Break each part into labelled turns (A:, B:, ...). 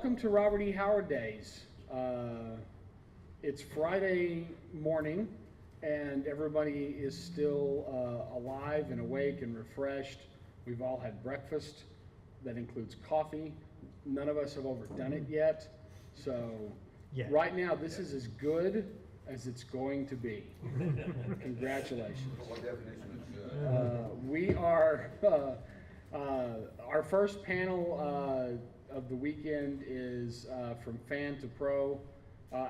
A: welcome to Robert E. Howard Days. It's Friday morning, and everybody is still alive and awake and refreshed. We've all had breakfast. That includes coffee. None of us have overdone it yet. So right now, this is as good as it's going to be. Congratulations.
B: What definition is good?
A: We are, our first panel of the weekend is from fan to pro.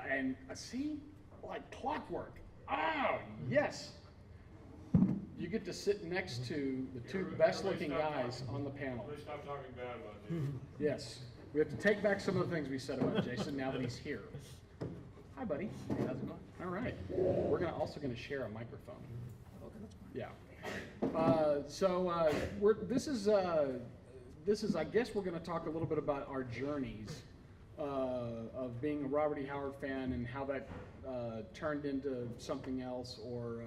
A: And see, like clockwork. Oh, yes. You get to sit next to the two best looking guys on the panel.
C: Please stop talking bad about Jason.
A: Yes. We have to take back some of the things we said about Jason now that he's here. Hi, buddy. Hey, how's it going? All right. We're also going to share a microphone.
D: Okay, that's fine.
A: Yeah. This is I guess we're going to talk a little bit about our journeys of being a Robert E. Howard fan and how that turned into something else, or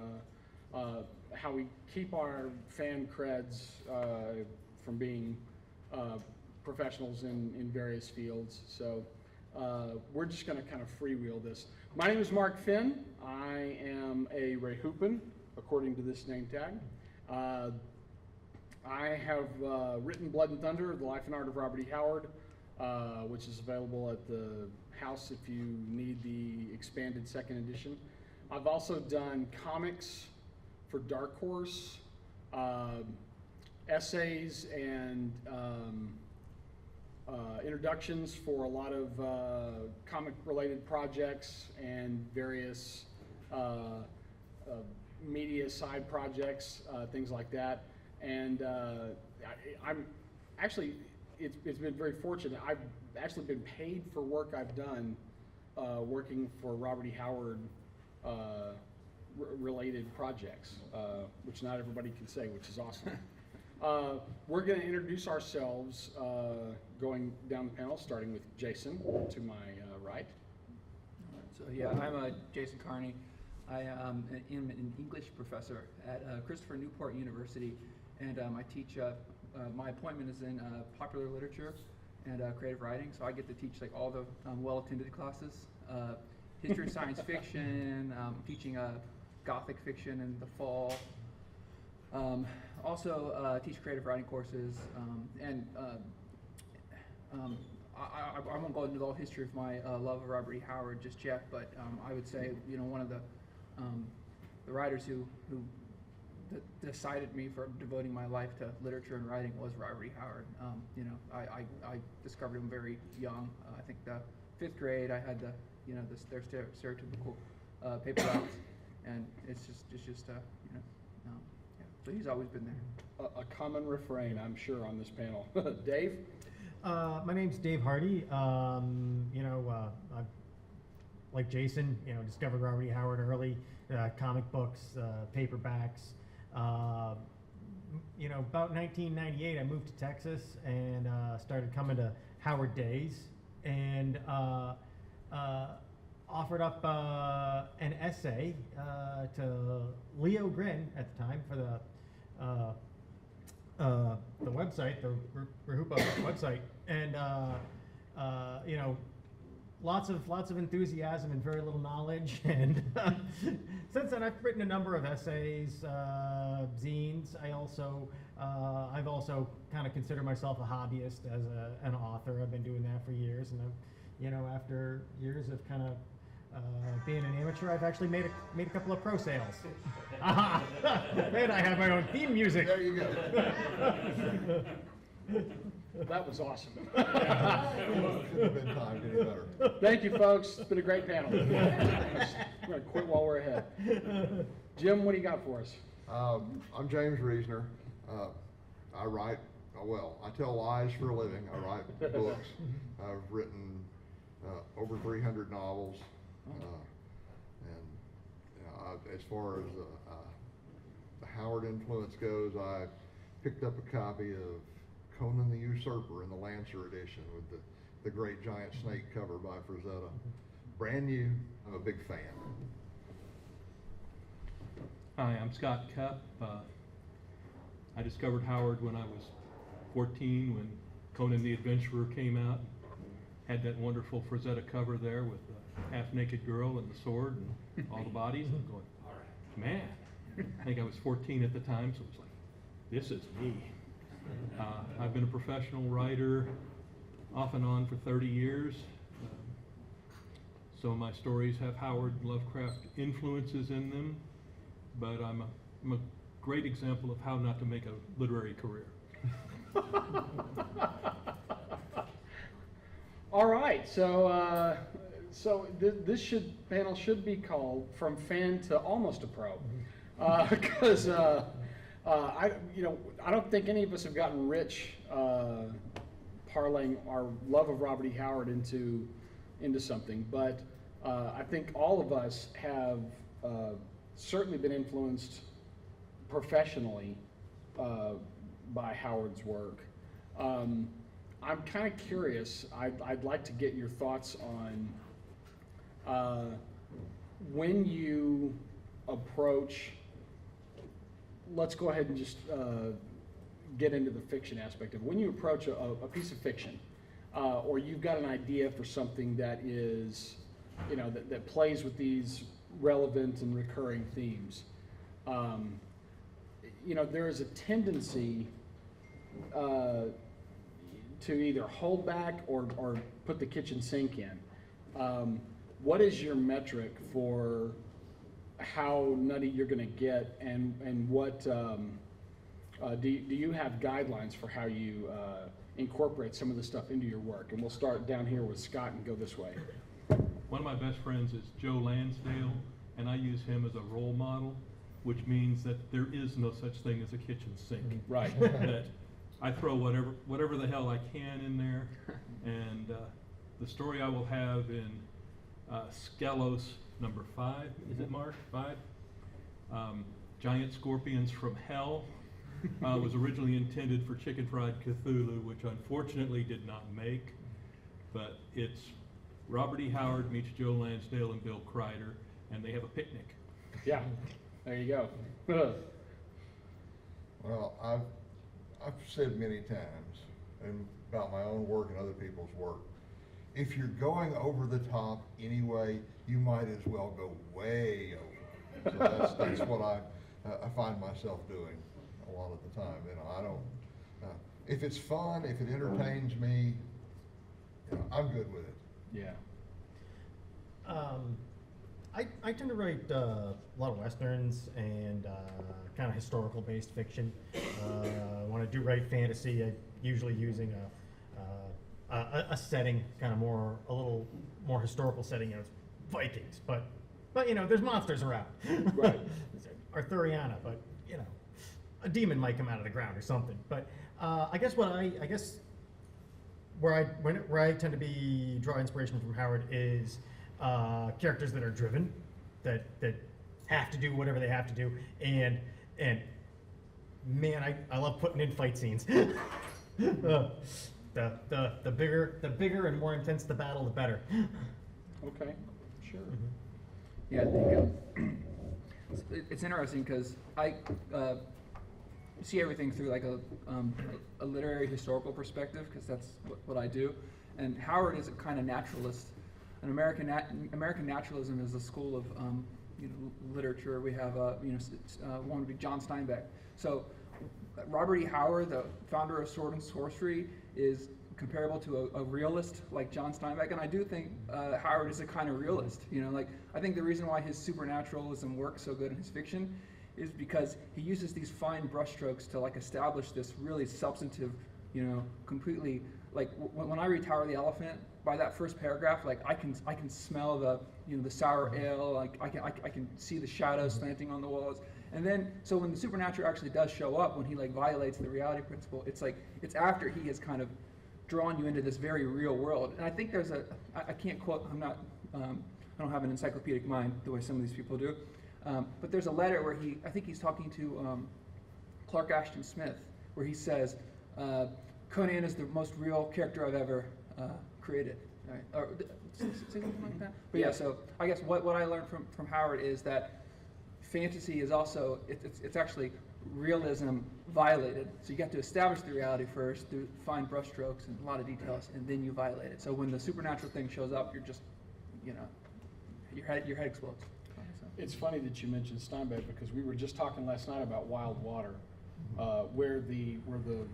A: how we keep our fan creds from being professionals in various fields. So we're just going to kind of freewheel this. My name is Mark Finn. I am a Rehoopan, according to this name tag. I have written Blood and Thunder, The Life and Art of Robert E. Howard, which is available at the house if you need the expanded second edition. I've also done comics for Dark Horse, essays and introductions for a lot of comic-related projects and various media side projects, things like that. And I'm actually, it's been very fortunate. I've actually been paid for work I've done working for Robert E. Howard related projects, which not everybody can say, which is awesome. We're going to introduce ourselves going down the panel, starting with Jason to my right.
D: So yeah, I'm Jason Carney. I am an English professor at Christopher Newport University, and I teach. My appointment is in popular literature and creative writing, so I get to teach like all the well-attended classes. History of science fiction. Teaching Gothic fiction in the fall. Also teach creative writing courses, I won't go into the whole history of my love of Robert E. Howard just yet, but I would say, one of the writers who decided me for devoting my life to literature and writing was Robert E. Howard. I discovered him very young. I think the 5th grade I had their stereotypical paper routes, and it's just so he's always been there.
A: A common refrain, I'm sure, on this panel. Dave?
E: My name's Dave Hardy. I've, like Jason, discovered Robert E. Howard early, comic books, paperbacks. About 1998, I moved to Texas and started coming to Howard Days, and offered up an essay to Leo Grin at the time for the website, the Rehupa website, and lots of enthusiasm and very little knowledge. And since then, I've written a number of essays, zines. I've also kind of considered myself a hobbyist as an author. I've been doing that for years, and after years of kind of being an amateur, I've actually made a couple of pro sales. And I have my own theme music.
B: There you go.
A: That was awesome.
B: Couldn't have been timed any better.
A: Thank you, folks. It's been a great panel. We're going to quit while we're ahead. Jim, what do you got for us?
B: I'm James Reesner. I write, I tell lies for a living. I write books. I've written over 300 novels. As far as the Howard influence goes, I picked up a copy of Conan the Usurper in the Lancer edition with the great giant snake cover by Frazetta. Brand new. I'm a big fan.
F: Hi, I'm Scott Cupp. I discovered Howard when I was 14, when Conan the Adventurer came out. had that wonderful Frazetta cover there with the half-naked girl and the sword and all the bodies. And going, man, I think I was 14 at the time, so it was like, this is me. I've been a professional writer off and on for 30 years. Some of my stories have Howard Lovecraft influences in them, but I'm a great example of how not to make a literary career.
A: All right, so this panel should be called From Fan to Almost a Pro, because I don't think any of us have gotten rich parlaying our love of Robert E. Howard into something, but I think all of us have certainly been influenced professionally by Howard's work. I'm kind of curious. I'd like to get your thoughts on when you approach. Let's go ahead and just get into the fiction aspect of it. When you approach a piece of fiction, or you've got an idea for something that is, that plays with these relevant and recurring themes. There is a tendency to either hold back or put the kitchen sink in. What is your metric for how nutty you're going to get, and what do you have guidelines for how you incorporate some of the stuff into your work? And we'll start down here with Scott and go this way.
F: One of my best friends is Joe Lansdale, and I use him as a role model, which means that there is no such thing as a kitchen sink.
A: Right.
F: That I throw whatever the hell I can in there, and the story I will have in Skelos number 5, is it Mark? 5? Giant Scorpions from Hell was originally intended for Chicken Fried Cthulhu, which unfortunately did not make, but it's Robert E. Howard meets Joe Lansdale and Bill Kreider, and they have a picnic.
A: Yeah, there you go.
B: Well, I've said many times about my own work and other people's work, if you're going over the top anyway, you might as well go way over. So that's what I find myself doing a lot of the time. I don't. If it's fun, if it entertains me, I'm good with it.
A: Yeah.
E: I tend to write a lot of westerns and kind of historical based fiction. When I do write fantasy, I'm usually using a setting, kind of a little more historical setting. It's Vikings, but there's monsters around.
A: Right.
E: Arthuriana, but a demon might come out of the ground or something. But I guess where I tend to draw inspiration from Howard is characters that are driven, that have to do whatever they have to do, and man, I love putting in fight scenes. The bigger and more intense the battle, the better.
A: Okay. Sure.
D: Yeah, I think it's interesting because I see everything through like a literary historical perspective, because that's what I do. And Howard is a kind of naturalist. And American naturalism is a school of literature. We have one would be John Steinbeck. So Robert E. Howard, the founder of Sword and Sorcery, is comparable to a realist like John Steinbeck, and I do think Howard is a kind of realist. I think the reason why his supernaturalism works so good in his fiction is because he uses these fine brushstrokes to establish this really substantive, completely when I read Tower the Elephant, by that first paragraph, I can smell the sour ale, I can see the shadows slanting on the walls. And then, so when the supernatural actually does show up, when he violates the reality principle, it's after he has kind of drawn you into this very real world. And I think there's I can't quote, I don't have an encyclopedic mind the way some of these people do, but there's a letter where I think he's talking to Clark Ashton Smith, where he says, Conan is the most real character I've ever created. Right? Or say something like that? But yeah, so I guess what I learned from Howard is that fantasy is also, it's actually realism violated. So you got to establish the reality first through fine brushstrokes and a lot of details, and then you violate it. So when the supernatural thing shows up, you're just, you know, your head explodes.
A: It's funny that you mentioned Steinbeck because we were just talking last night about Wild Water, where the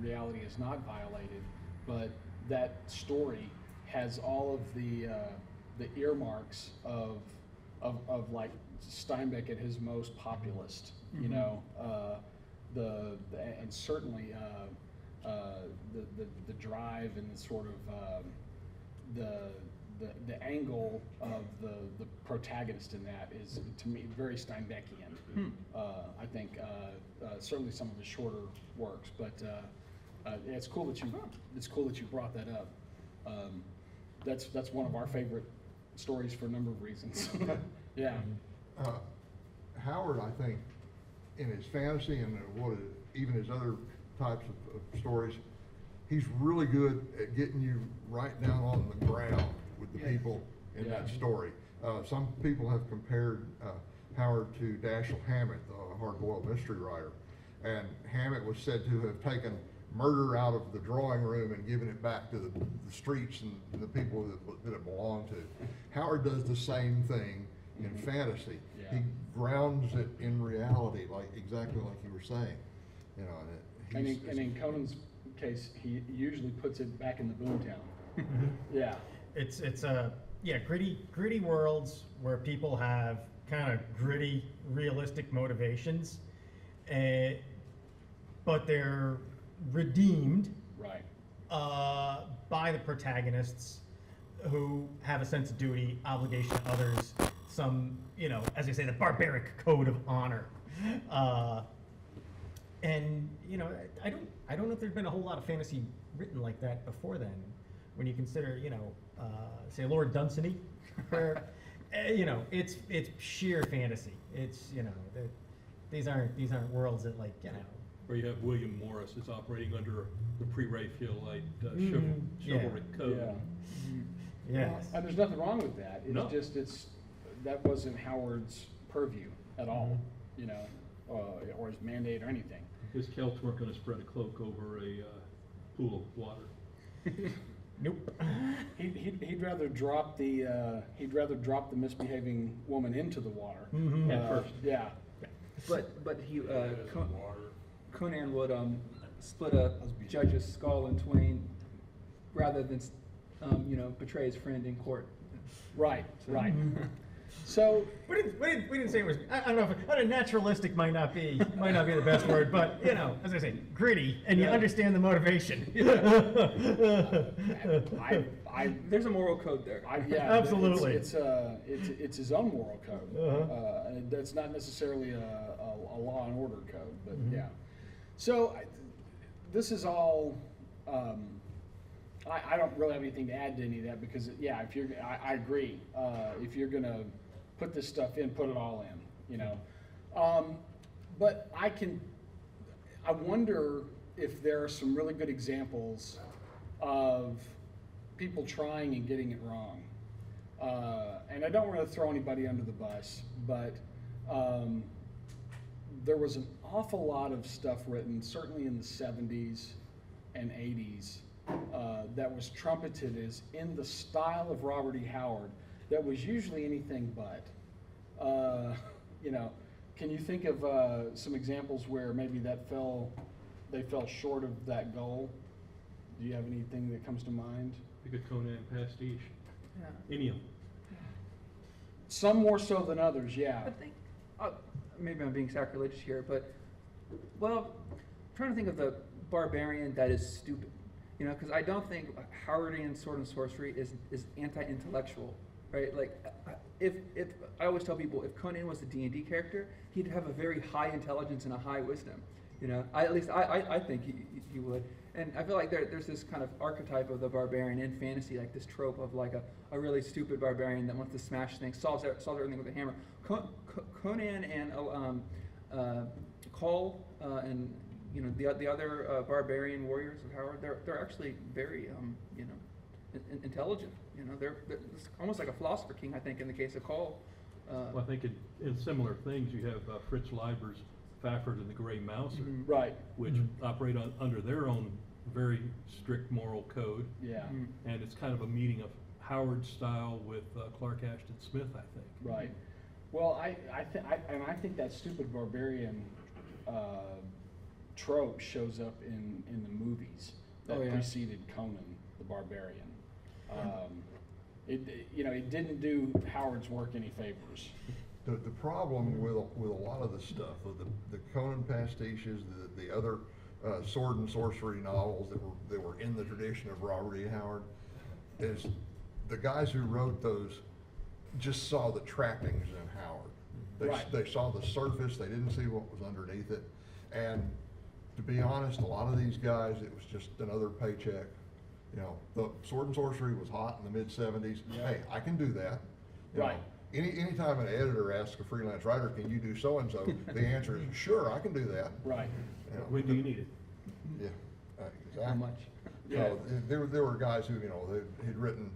A: reality is not violated, but that story has all of the earmarks of like Steinbeck at his most populist, you know, and certainly the drive and the sort of the angle of the protagonist in that is, to me, very Steinbeckian. I think certainly some of his shorter works, but it's cool that you brought that up. That's one of our favorite stories for a number of reasons. Yeah.
B: Howard, I think, in his fantasy and even his other types of stories, he's really good at getting you right down on the ground with the people in that story. Some people have compared Howard to Dashiell Hammett, the hard-boiled mystery writer, and Hammett was said to have taken murder out of the drawing room and given it back to the streets and the people that it belonged to. Howard does the same thing in fantasy.
A: Yeah.
B: He grounds it in reality, exactly like you were saying. You know,
A: And in Conan's case, he usually puts it back in the boomtown. Yeah.
E: It's gritty worlds where people have kind of gritty, realistic motivations, but they're redeemed
A: Right.
E: by the protagonists who have a sense of duty, obligation to others, some, you know, as I say, the barbaric code of honor. And you know, I don't know if there's been a whole lot of fantasy written like that before then. When you consider, you know, say Lord Dunsany, where you know, it's sheer fantasy. It's, you know, these aren't worlds that, like, you know.
F: Where you have William Morris is operating under the pre-Raphaelite
E: Yeah.
F: chivalric code.
A: Yeah.
E: Yes.
A: And there's nothing wrong with that. It's
F: No.
A: just that wasn't Howard's purview at all, you know, or his mandate or anything.
F: His Celts weren't going to spread a cloak over a pool of water.
E: Nope.
A: He'd rather drop the misbehaving woman into the water.
F: At first.
A: Yeah.
D: But he
C: Water.
D: Conan would split a judge's skull in twain rather than you know, betray his friend in court.
A: Right. Right. So
E: We didn't say it was. I don't know if naturalistic might not be the best word, but you know, as I say, gritty, and you understand the motivation.
D: There's a moral code there.
A: yeah,
E: Absolutely.
A: It's his own moral code. And that's not necessarily a law and order code, but yeah. So this is all. I don't really have anything to add to any of that because I agree. If you're gonna put this stuff in, put it all in, you know. But I wonder if there are some really good examples of people trying and getting it wrong. And I don't want to throw anybody under the bus, but there was an awful lot of stuff written, certainly in the 70s and 80s, that was trumpeted as in the style of Robert E. Howard, that was usually anything but. You know, can you think of some examples where maybe they fell short of that goal? Do you have anything that comes to mind?
F: Like a Conan pastiche.
D: Yeah.
F: Any of them.
A: Some more so than others, yeah.
D: I think, maybe I'm being sacrilegious here, but, well, I'm trying to think of the barbarian that is stupid. You know, because I don't think Howardian sword and sorcery is anti-intellectual, right? Like, if I always tell people, if Conan was a D&D character, he'd have a very high intelligence and a high wisdom. You know, at least I think he would. And I feel like there's this kind of archetype of the barbarian in fantasy, like this trope of like a really stupid barbarian that wants to smash things, solves everything with a hammer. Conan and Cole and you know the other barbarian warriors of Howard, they're actually very you know, intelligent. You know, they're it's almost like a philosopher king, I think, in the case of Cole.
F: Well, I think in similar things you have Fritz Leiber's Fafford and the Gray Mouser,
A: Right,
F: which operate under their own very strict moral code.
A: yeah,
F: And it's kind of a meeting of Howard style with Clark Ashton Smith, I think.
A: right. Well, I think that stupid barbarian trope shows up in the movies that
D: Oh, yeah.
A: preceded Conan the Barbarian. It didn't do Howard's work any favors.
B: The problem with a lot of the stuff, the Conan pastiches, the other sword and sorcery novels that were in the tradition of Robert E. Howard, is the guys who wrote those just saw the trappings in Howard.
A: Right.
B: They saw the surface, they didn't see what was underneath it. And to be honest, a lot of these guys, it was just another paycheck. You know, the sword and sorcery was hot in the mid-70s.
A: Yeah.
B: Hey, I can do that. You know,
A: Right.
B: Anytime an editor asks a freelance writer, can you do so-and-so, the answer is, sure, I can do that.
A: Right.
B: You know,
F: When do you need it?
B: Yeah, exactly.
D: How much?
A: Yeah.
B: So, there were guys who, had written,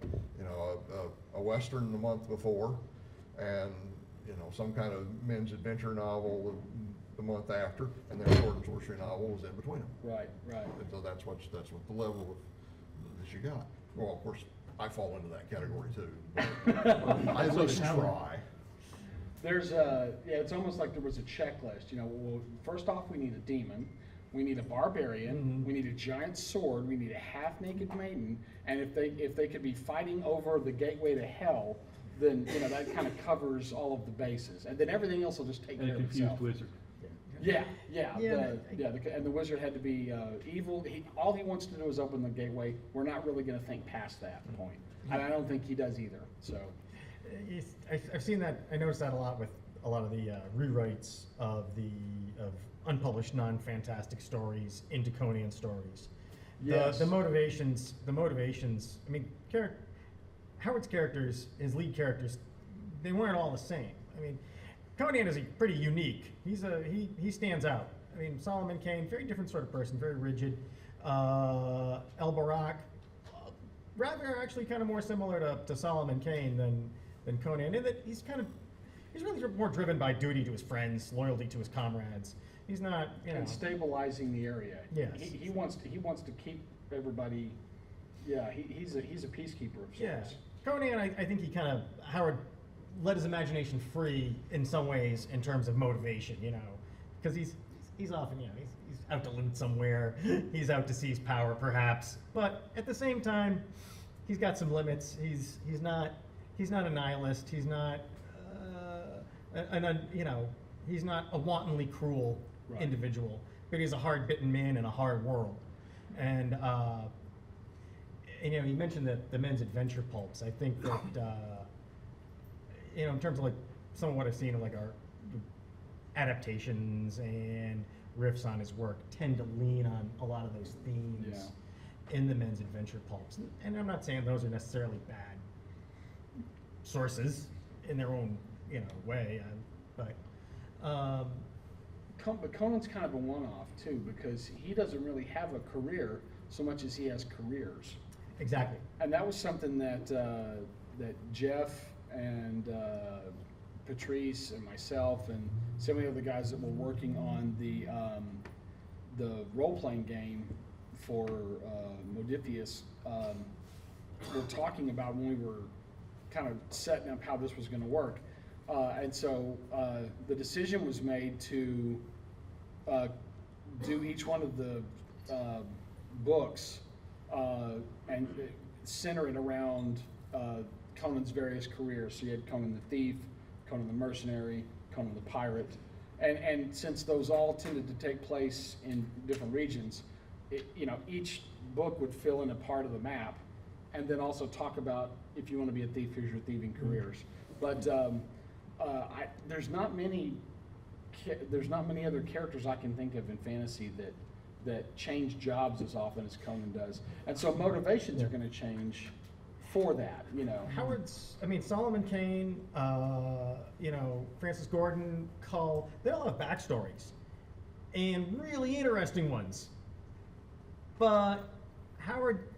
B: a Western the month before, and, some kind of men's adventure novel the month after, and their sword and sorcery novel was in between them.
A: Right, right.
B: And so that's what the level that you got. Well, of course, I fall into that category too. I at least try.
A: It's almost like there was a checklist, well, first off, we need a demon, we need a barbarian, we need a giant sword, we need a half-naked maiden, and if they could be fighting over the gateway to hell, then, that kind of covers all of the bases, and then everything else will just take
F: And
A: care
F: a
A: of itself.
F: confused wizard.
A: Yeah. And the wizard had to be evil. All he wants to do is open the gateway. We're not really going to think past that point, and I don't think he does either. So,
E: I've seen that. I noticed that a lot with a lot of the rewrites of unpublished non-fantastic stories into Conan stories.
A: Yes.
E: The motivations. I mean, Howard's characters, his lead characters, they weren't all the same. I mean, Conan is pretty unique. He stands out. I mean, Solomon Kane, very different sort of person, very rigid. El Barak, rather actually kind of more similar to Solomon Kane than Conan, in that he's really more driven by duty to his friends, loyalty to his comrades. He's not,
A: and stabilizing the area.
E: Yes.
A: He wants to keep everybody. Yeah, he's a peacekeeper of sorts.
E: Yeah. Conan, I think Howard let his imagination free in some ways in terms of motivation, because he's often, he's out to loot somewhere, he's out to seize power perhaps, but at the same time, he's got some limits. He's not a nihilist. He's not, he's not a wantonly cruel
A: Right.
E: individual, but he's a hard-bitten man in a hard world. And you mentioned the men's adventure pulps. I think that in terms of like some of what I've seen of like our adaptations and riffs on his work tend to lean on a lot of those themes in the men's adventure pulps. And I'm not saying those are necessarily bad sources in their own way, but
A: Conan's kind of a one-off too, because he doesn't really have a career so much as he has careers.
E: exactly.
A: And that was something that Jeff and Patrice and myself and some of the other guys that were working on the role-playing game for Modiphius were talking about when we were kind of setting up how this was going to work. And so the decision was made to do each one of the books and center it around Conan's various careers. So you had Conan the Thief, Conan the Mercenary, Conan the Pirate. And since those all tended to take place in different regions, each book would fill in a part of the map and then also talk about, if you want to be a thief, here's your thieving careers. But there's not many other characters I can think of in fantasy that change jobs as often as Conan does. And so motivations are going to change for that,
E: Solomon Kane, Francis Gordon, Cull, they all have backstories and really interesting ones. But Howard,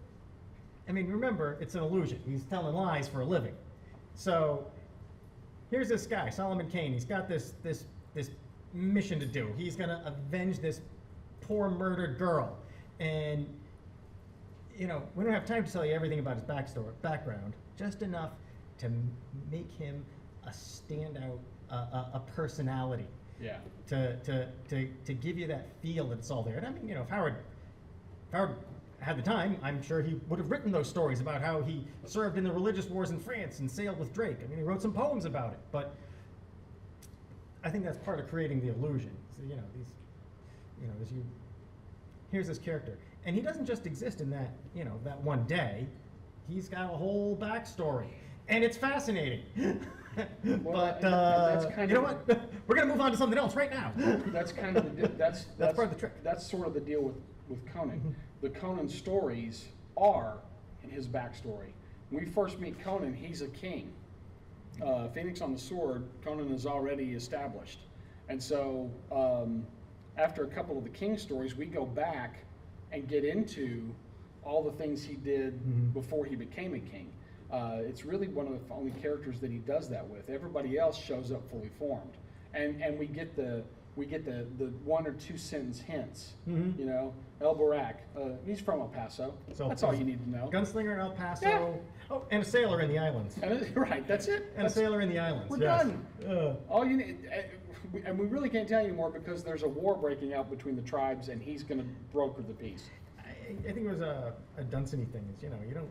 E: remember, it's an illusion. He's telling lies for a living. So here's this guy, Solomon Kane. He's got this mission to do. He's gonna avenge this poor murdered girl, and we don't have time to tell you everything about his background, just enough to make him a standout, a personality.
A: Yeah.
E: To give you that feel that it's all there. And I mean, if Howard had the time, I'm sure he would have written those stories about how he served in the religious wars in France and sailed with Drake. I mean, he wrote some poems about it, but I think that's part of creating the illusion. So, here's this character. And he doesn't just exist in that, that one day. He's got a whole backstory. And it's fascinating. But
A: that's kind
E: you know
A: of-
E: what? We're gonna move on to something else right now.
A: That's kind of that's
E: part of the trick.
A: That's sort of the deal with Conan. The Conan stories are in his backstory. When we first meet Conan, he's a king. Phoenix on the Sword, Conan is already established, and so after a couple of the king stories, we go back and get into all the things he did before he became a king. It's really one of the only characters that he does that with. Everybody else shows up fully formed, and we get the 1 or 2 sentence hints. El Barak, he's from El Paso.
E: So
A: That's all you need to know.
E: Gunslinger in El Paso.
A: Yeah.
E: Oh, and a sailor in the islands.
A: Right, that's it.
E: And a sailor in the islands.
A: We're
E: yes.
A: done. All you need, and we really can't tell you anymore because there's a war breaking out between the tribes, and he's going to broker the peace.
E: I think it was a Dunsany thing. Is you don't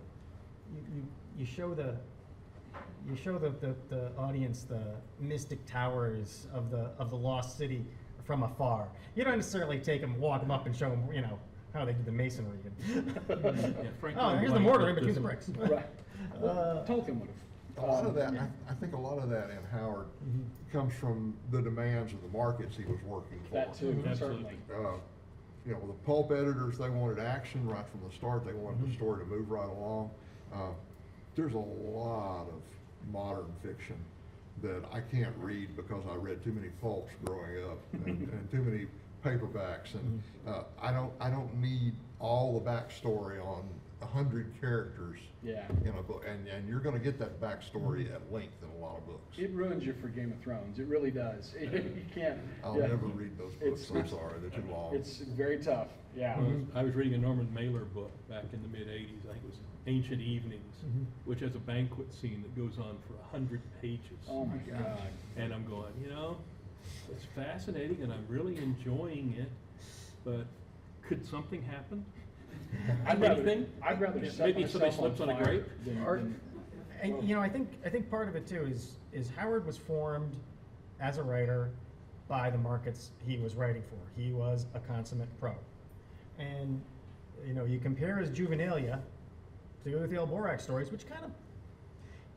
E: you show the audience the mystic towers of the lost city from afar. You don't necessarily walk them up and show them how they did the masonry. Oh, here's the mortar in between the bricks.
A: Right. Tolkien would have.
B: A lot of that, I think a lot of that in Howard comes from the demands of the markets he was working for.
A: That too,
F: Absolutely.
A: certainly.
B: The pulp editors, they wanted action right from the start. They wanted the story to move right along. There's a lot of modern fiction that I can't read because I read too many pulps growing up and too many paperbacks, and I don't need all the backstory on 100 characters
A: Yeah.
B: in a book, and you're going to get that backstory at length in a lot of books.
A: It ruins you for Game of Thrones. It really does. You can't.
B: I'll
A: yeah.
B: never read those books. I'm sorry, they're too long.
A: It's very tough. Yeah.
F: I was reading a Norman Mailer book back in the mid-'80s. I think it was Ancient Evenings, which has a banquet scene that goes on for 100 pages.
A: Oh my God.
F: And I'm going, it's fascinating and I'm really enjoying it, but could something happen?
A: I'd rather
F: Yeah,
A: set
F: maybe somebody
A: myself
F: slips on a
A: fire
F: grape.
A: than-
E: And I think part of it too is Howard was formed as a writer by the markets he was writing for. He was a consummate pro, and you compare his juvenilia to the Elborak stories, which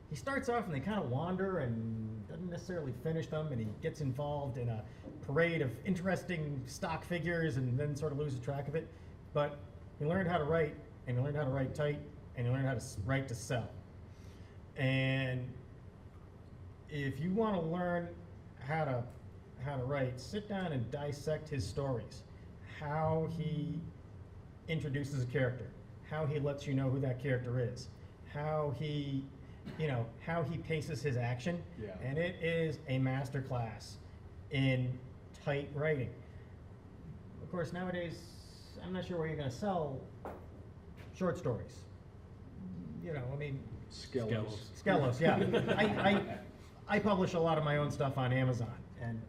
E: he starts off and they kind of wander and doesn't necessarily finish them, and he gets involved in a parade of interesting stock figures and then sort of loses track of it. But he learned how to write, and he learned how to write tight, and he learned how to write to sell. And if you want to learn how to write, sit down and dissect his stories, how he introduces a character, how he lets you know who that character is, how he paces his action.
A: Yeah.
E: And it is a masterclass in tight writing. Of course, nowadays, I'm not sure where you're going to sell short stories. Skelos, yeah. I publish a lot of my own stuff on Amazon, and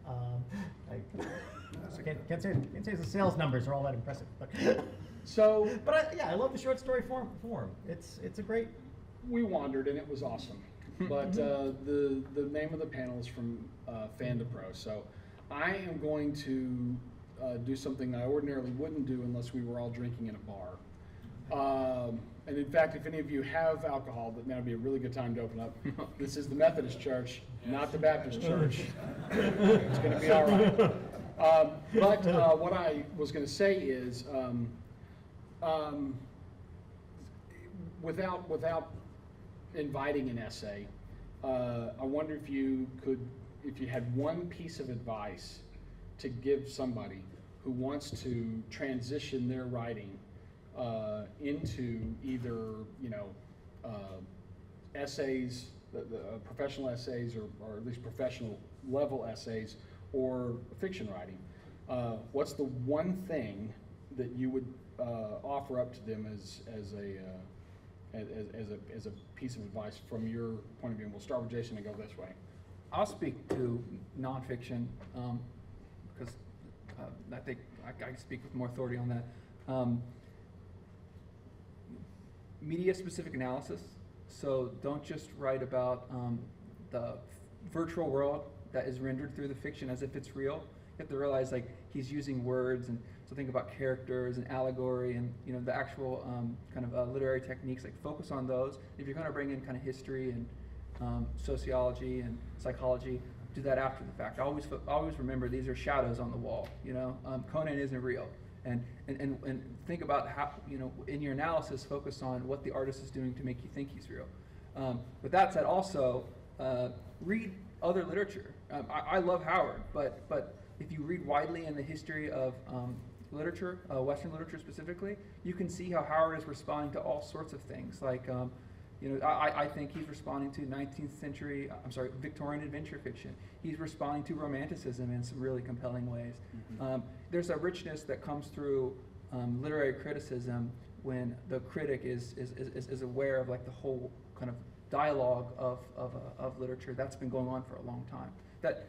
E: I can't say the sales numbers are all that impressive, but I love the short story form. It's a great.
A: We wandered and it was awesome. But the name of the panel is from Fan to Pro. So I am going to do something I ordinarily wouldn't do unless we were all drinking in a bar. And in fact, if any of you have alcohol, that would be a really good time to open up. This is the Methodist Church, not the Baptist Church. It's going to be all right. But what I was going to say is, without inviting an essay, I wonder if you had one piece of advice to give somebody who wants to transition their writing into either essays, the professional essays, or at least professional level essays, or fiction writing, what's the one thing that you would offer up to them as a piece of advice from your point of view? And we'll start with Jason and go this way.
D: I'll speak to nonfiction because I think I can speak with more authority on that. Media-specific analysis. So don't just write about the virtual world that is rendered through the fiction as if it's real. You have to realize like he's using words, and so think about characters and allegory and the actual kind of literary techniques. Like focus on those. If you're going to bring in kind of history and sociology and psychology, do that after the fact. Always remember these are shadows on the wall. Conan isn't real. And think about how, in your analysis, focus on what the artist is doing to make you think he's real. With that said, also, read other literature. I love Howard, but if you read widely in the history of literature, Western literature specifically, you can see how Howard is responding to all sorts of things. Like, I think he's responding to 19th century, Victorian adventure fiction. He's responding to romanticism in some really compelling ways.
A: Mm-hmm.
D: There's a richness that comes through literary criticism when the critic is aware of like the whole kind of dialogue of literature that's been going on for a long time. That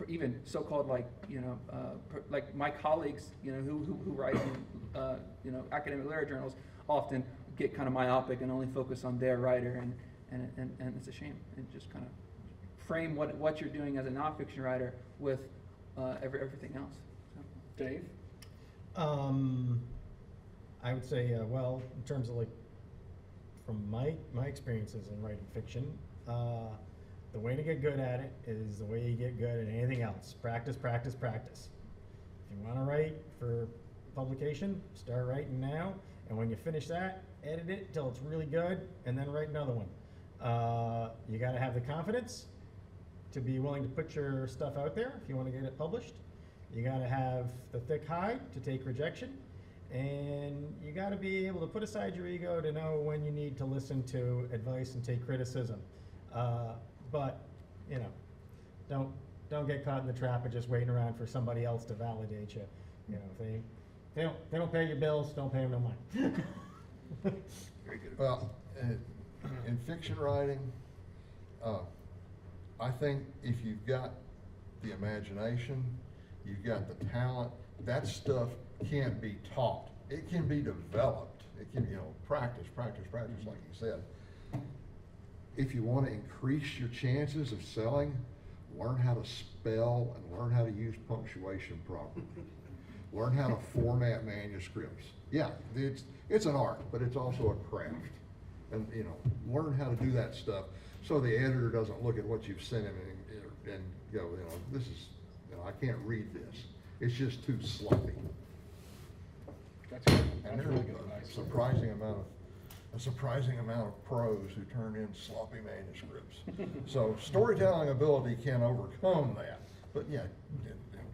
D: even so-called like my colleagues, who write in academic literary journals often get kind of myopic and only focus on their writer, and it's a shame. And just kind of frame what you're doing as a nonfiction writer with everything else. So.
A: Dave?
E: I would say, well, in terms of like, from my experiences in writing fiction, the way to get good at it is the way you get good at anything else. Practice, practice, practice. If you want to write for publication, start writing now, and when you finish that, edit it till it's really good, and then write another one. You got to have the confidence to be willing to put your stuff out there if you want to get it published. You got to have the thick hide to take rejection, and you got to be able to put aside your ego to know when you need to listen to advice and take criticism. But don't get caught in the trap of just waiting around for somebody else to validate you. If they don't pay your bills, don't pay them no money.
D: Very good.
B: Well, in fiction writing, I think if you've got the imagination, you've got the talent, that stuff can't be taught. It can be developed. It can, practice, practice, practice, like you said. If you want to increase your chances of selling, learn how to spell and learn how to use punctuation properly. Learn how to format manuscripts. Yeah, it's an art, but it's also a craft. And learn how to do that stuff so the editor doesn't look at what you've sent him and go, this is, I can't read this. It's just too sloppy.
A: That's good.
B: And
A: That's
B: there's
A: really good advice.
B: a surprising amount of pros who turn in sloppy manuscripts. So storytelling ability can overcome that, but yeah,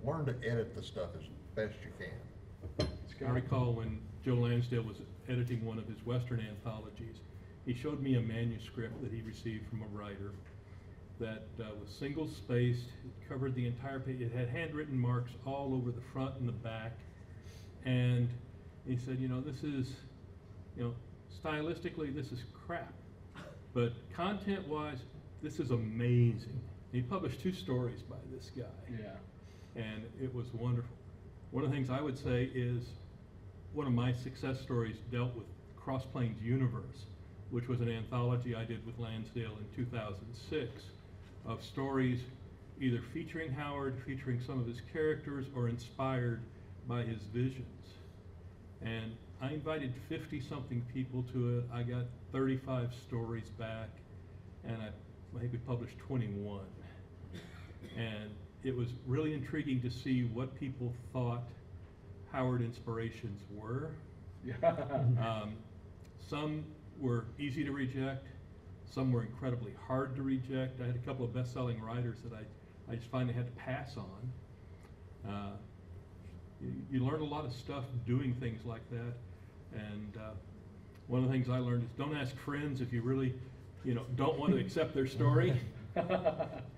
B: learn to edit the stuff as best you can.
F: I recall when Joe Lansdale was editing one of his Western anthologies, he showed me a manuscript that he received from a writer that was single-spaced, it covered the entire page, it had handwritten marks all over the front and the back, and he said, this is, stylistically, this is crap, but content-wise, this is amazing. He published 2 stories by this guy.
A: Yeah.
F: And it was wonderful. One of the things I would say is one of my success stories dealt with Cross Plains Universe, which was an anthology I did with Lansdale in 2006 of stories either featuring Howard, featuring some of his characters, or inspired by his visions. And I invited 50-something people to it. I got 35 stories back, and I think we published 21. And it was really intriguing to see what people thought Howard inspirations were.
A: Yeah.
F: Some were easy to reject, some were incredibly hard to reject. I had a couple of best-selling writers that I just finally had to pass on. You learn a lot of stuff doing things like that, and one of the things I learned is don't ask friends if you really don't want to accept their story.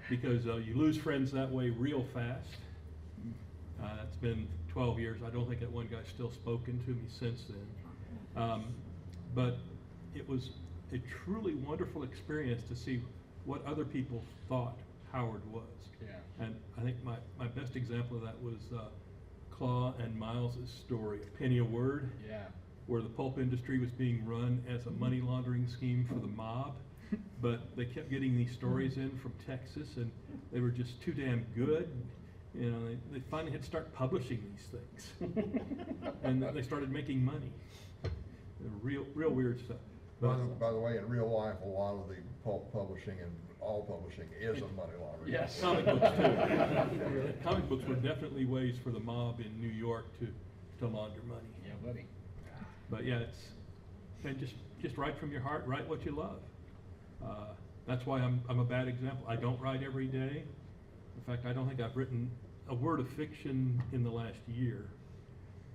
F: because you lose friends that way real fast. That's been 12 years. I don't think that one guy's still spoken to me since then. But it was a truly wonderful experience to see what other people thought Howard was.
A: Yeah.
F: And I think my best example of that was Claw and Miles's story, A Penny a Word,
A: Yeah.
F: where the pulp industry was being run as a money laundering scheme for the mob. But they kept getting these stories in from Texas, and they were just too damn good. You know, they finally had to start publishing these things. And they started making money. Real weird stuff.
B: By the way, in real life, a lot of the pulp publishing and all publishing is a money laundering.
A: Yes.
F: Comic books too. Comic books were definitely ways for the mob in New York to launder money.
A: Yeah, buddy.
F: But yeah, and just write from your heart, write what you love. That's why I'm a bad example. I don't write every day. In fact, I don't think I've written a word of fiction in the last year.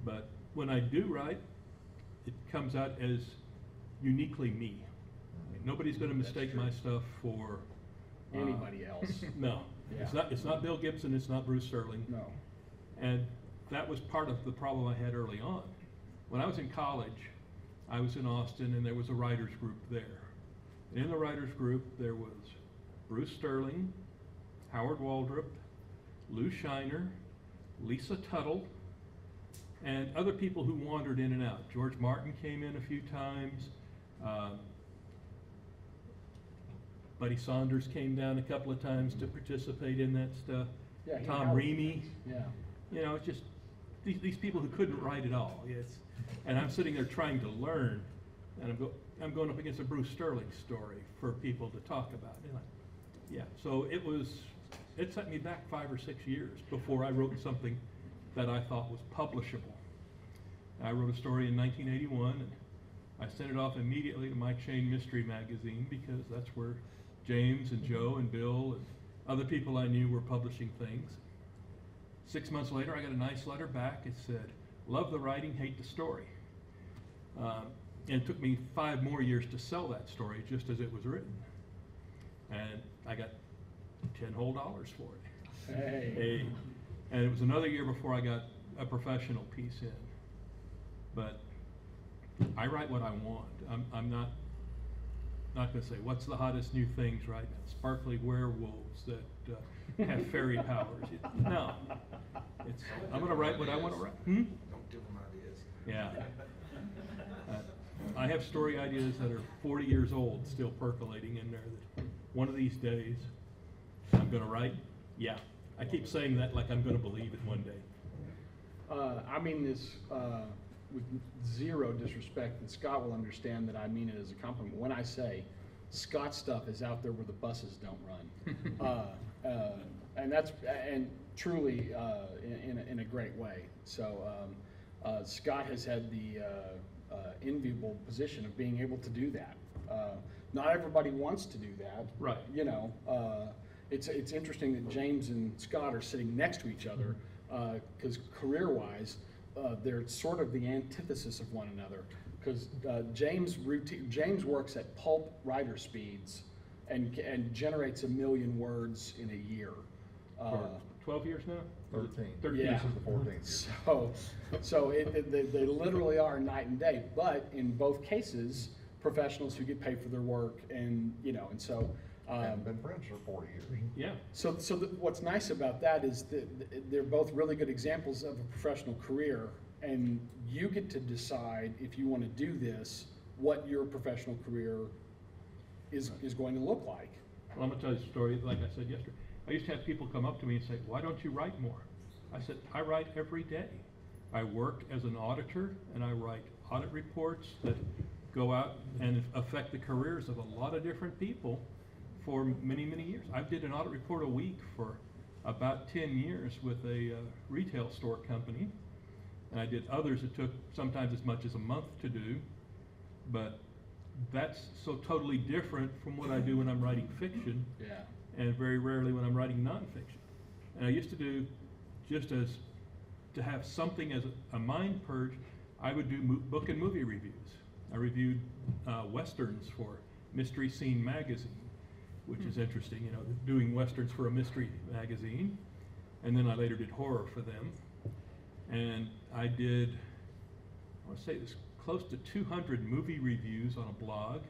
F: But when I do write, it comes out as uniquely me. Nobody's going to mistake my stuff for
A: Anybody else.
F: No,
A: Yeah.
F: it's not Bill Gibson. It's not Bruce Sterling.
A: No.
F: And that was part of the problem I had early on. When I was in college, I was in Austin, and there was a writers group there. And in the writers group, there was Bruce Sterling, Howard Waldrop, Lou Shiner, Lisa Tuttle, and other people who wandered in and out. George Martin came in a few times. Buddy Saunders came down a couple of times to participate in that stuff.
A: Yeah, he
F: Tom
A: helped.
F: Reamy.
A: Yeah.
F: You know, it's just these people who couldn't write at all. Yes, and I'm sitting there trying to learn, and I'm going up against a Bruce Sterling story for people to talk about. And yeah, so it set me back 5 or 6 years before I wrote something that I thought was publishable. I wrote a story in 1981, and I sent it off immediately to Mike Shane Mystery Magazine because that's where James and Joe and Bill and other people I knew were publishing things. 6 months later, I got a nice letter back. It said, "Love the writing, hate the story." And it took me 5 more years to sell that story just as it was written. And I got $10 whole for it.
A: Hey.
F: And it was another year before I got a professional piece in. But I write what I want. I'm not going to say, what's the hottest new things right now? Sparkly werewolves that have fairy powers. No. I'm going to write what I want to write.
G: Don't give them ideas.
F: Yeah. I have story ideas that are 40 years old still percolating in there that one of these days I'm going to write. Yeah. I keep saying that like I'm going to believe it one day.
A: I mean this with zero disrespect, and Scott will understand that I mean it as a compliment. When I say Scott's stuff is out there where the buses don't run, and truly in a great way. So Scott has had the enviable position of being able to do that. Not everybody wants to do that.
F: Right.
A: You know, it's interesting that James and Scott are sitting next to each other because career-wise, they're sort of the antithesis of one another. Because James works at pulp writer speeds and generates 1 million words in a year.
F: For 12 years now?
B: 13.
F: 13.
A: Yeah.
B: This is the 14th year.
A: So they literally are night and day. But in both cases, professionals who get paid for their work, and you know, and so.
B: And been friends for 40 years.
F: Yeah.
A: So what's nice about that is that they're both really good examples of a professional career, and you get to decide if you want to do this, what your professional career is going to look like.
F: Well, I'm going to tell you a story like I said yesterday. I used to have people come up to me and say, "Why don't you write more?" I said, "I write every day. I work as an auditor, and I write audit reports that go out and affect the careers of a lot of different people for many, many years. I did an audit report a week for about 10 years with a retail store company, and I did others that took sometimes as much as a month to do, but that's so totally different from what I do when I'm writing fiction,
A: Yeah.
F: and very rarely when I'm writing nonfiction. And I used to do, just as to have something as a mind purge, I would do book and movie reviews. I reviewed Westerns for Mystery Scene magazine. which is interesting, you know, doing westerns for a mystery magazine. And then I later did horror for them. And I did, I want to say it was close to 200 movie reviews on a blog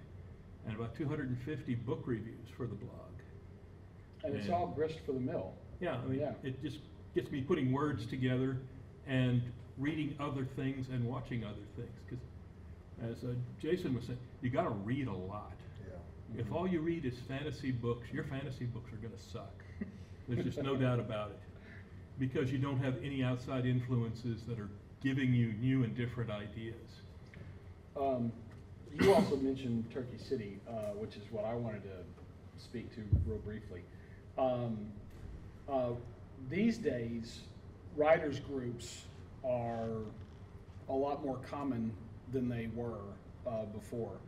F: and about 250 book reviews for the blog.
A: And it's all grist for the mill.
F: Yeah, I mean,
A: Yeah.
F: it just gets me putting words together and reading other things and watching other things. Because as Jason was saying, you got to read a lot.
B: Yeah.
F: If all you read is fantasy books, your fantasy books are going to suck. There's just no doubt about it. Because you don't have any outside influences that are giving you new and different ideas.
A: You also mentioned Turkey City, which is what I wanted to speak to real briefly. These days, writers groups are a lot more common than they were before.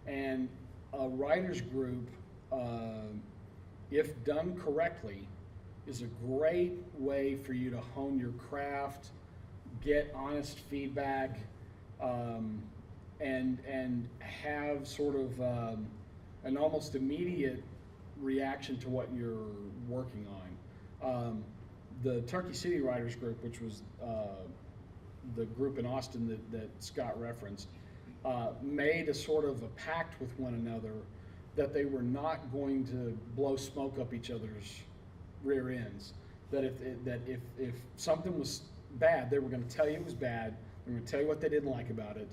A: And a writers group, if done correctly, is a great way for you to hone your craft, get honest feedback, and have sort of an almost immediate reaction to what you're working on. The Turkey City Writers Group, which was the group in Austin that Scott referenced, made a sort of a pact with one another that they were not going to blow smoke up each other's rear ends. That if something was bad, they were going to tell you it was bad. They were going to tell you what they didn't like about it,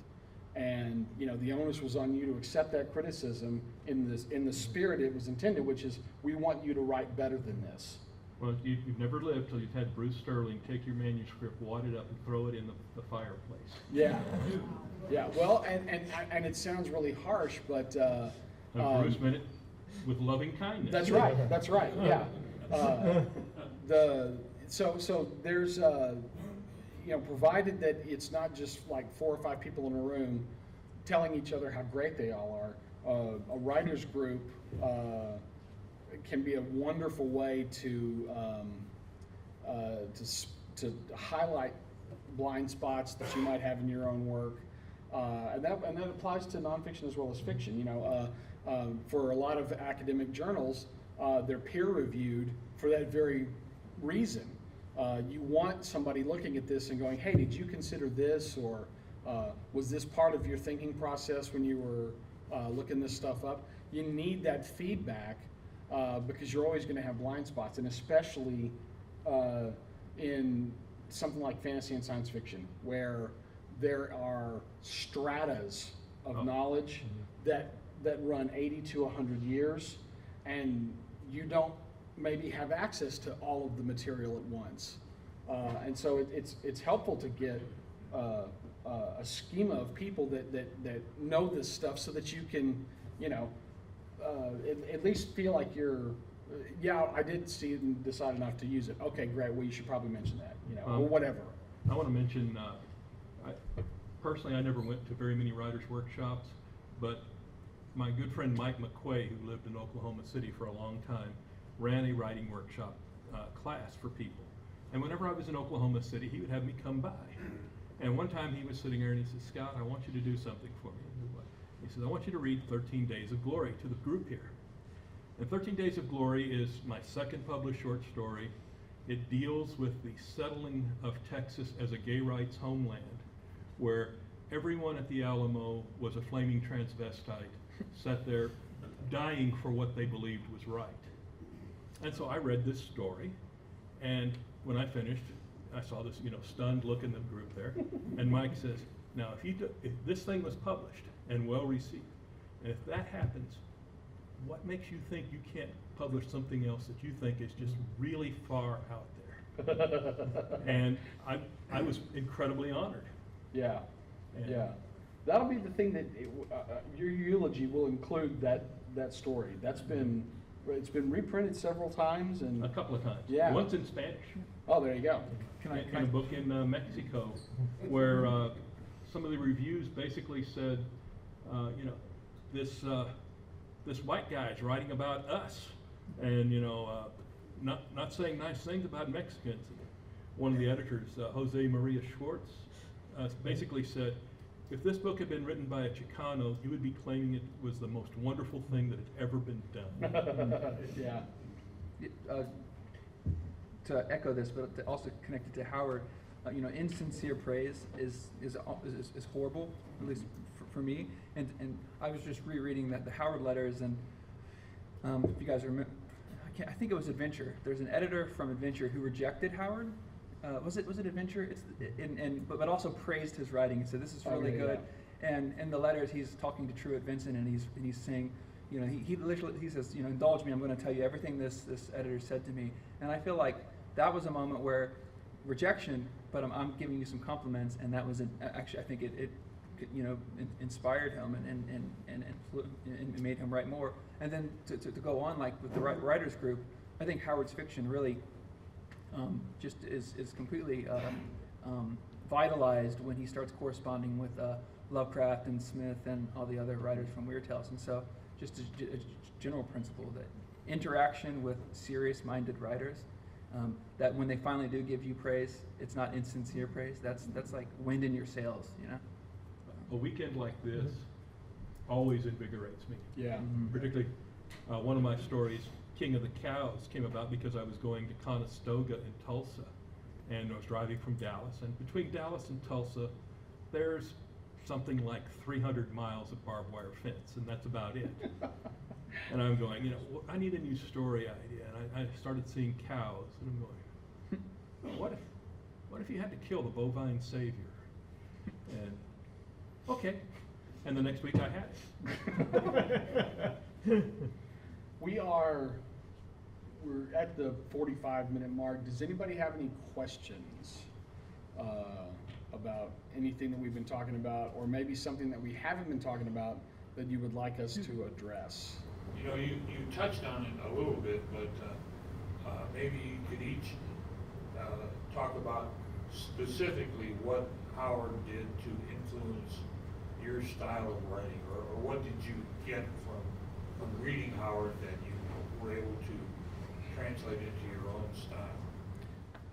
A: and you know the onus was on you to accept that criticism in the spirit it was intended, which is we want you to write better than this.
F: Well, you've never lived till you've had Bruce Sterling take your manuscript, wad it up, and throw it in the fireplace.
A: Yeah, yeah. Well, and it sounds really harsh, but
F: Bruce meant it with loving kindness.
A: that's right. That's right. Yeah. So there's you know, provided that it's not just like 4 or 5 people in a room telling each other how great they all are. A writers group can be a wonderful way to highlight blind spots that you might have in your own work, and that applies to nonfiction as well as fiction. You know, for a lot of academic journals, they're peer reviewed for that very reason. You want somebody looking at this and going, hey, did you consider this, or was this part of your thinking process when you were looking this stuff up? You need that feedback because you're always going to have blind spots, and especially in something like fantasy and science fiction, where there are stratas of knowledge that run 80 to 100 years, and you don't maybe have access to all of the material at once. And so it's helpful to get a schema of people that know this stuff so that you can, you know, at least feel like you're, yeah, I did see it and decide enough to use it. Okay, great, well, you should probably mention that, you know, or whatever.
F: I want to mention, personally, I never went to very many writers' workshops, but my good friend Mike McQuay, who lived in Oklahoma City for a long time, ran a writing workshop class for people. And whenever I was in Oklahoma City, he would have me come by. And one time he was sitting there and he said, Scott, I want you to do something for me. He says, I want you to read 13 Days of Glory to the group here. And 13 Days of Glory is my second published short story. It deals with the settling of Texas as a gay rights homeland, where everyone at the Alamo was a flaming transvestite, sat there dying for what they believed was right. And so I read this story, and when I finished, I saw this, you know, stunned look in the group there, and Mike says, now if this thing was published and well received, and if that happens, what makes you think you can't publish something else that you think is just really far out there? And I was incredibly honored.
A: Yeah,
F: And
A: yeah. That'll be the thing that your eulogy will include that story. It's been reprinted several times, and
F: a couple of times.
A: Yeah.
F: Once in Spanish.
A: oh, there you go.
F: In a book in Mexico, where some of the reviews basically said, you know, this white guy is writing about us, and you know, not saying nice things about Mexicans. One of the editors, Jose Maria Schwartz, basically said, if this book had been written by a Chicano, you would be claiming it was the most wonderful thing that had ever been done.
A: Yeah.
D: To echo this, but to also connect it to Howard, insincere praise is horrible, at least for me. And I was just rereading the Howard letters, and if you guys remember, I think it was Adventure. There's an editor from Adventure who rejected Howard. Was it Adventure? But also praised his writing and said this is really good. Yeah. And in the letters, he's talking to Truett Vincent, and he's saying, he literally says, indulge me. I'm going to tell you everything this editor said to me. And I feel like that was a moment where rejection, but I'm giving you some compliments, and that was actually, I think it inspired him and made him write more. And then to go on, like with the writers group, I think Howard's fiction really just is completely vitalized when he starts corresponding with Lovecraft and Smith and all the other writers from Weird Tales. And so just a general principle that interaction with serious-minded writers, that when they finally do give you praise, it's not insincere praise. That's like wind in your sails,
F: A weekend like this always invigorates me.
A: Yeah.
F: Particularly, one of my stories, King of the Cows, came about because I was going to Conestoga in Tulsa, and I was driving from Dallas. And between Dallas and Tulsa, there's something like 300 miles of barbed wire fence, and that's about it. And I'm going, I need a new story idea. And I started seeing cows, and I'm going, what if you had to kill the bovine savior? And okay. And the next week I had it.
A: We're at the 45-minute mark. Does anybody have any questions about anything that we've been talking about, or maybe something that we haven't been talking about that you would like us to address?
C: You touched on it a little bit, but maybe you could each talk about specifically what Howard did to influence your style of writing, or what did you get from reading Howard that you were able to translate into your own style?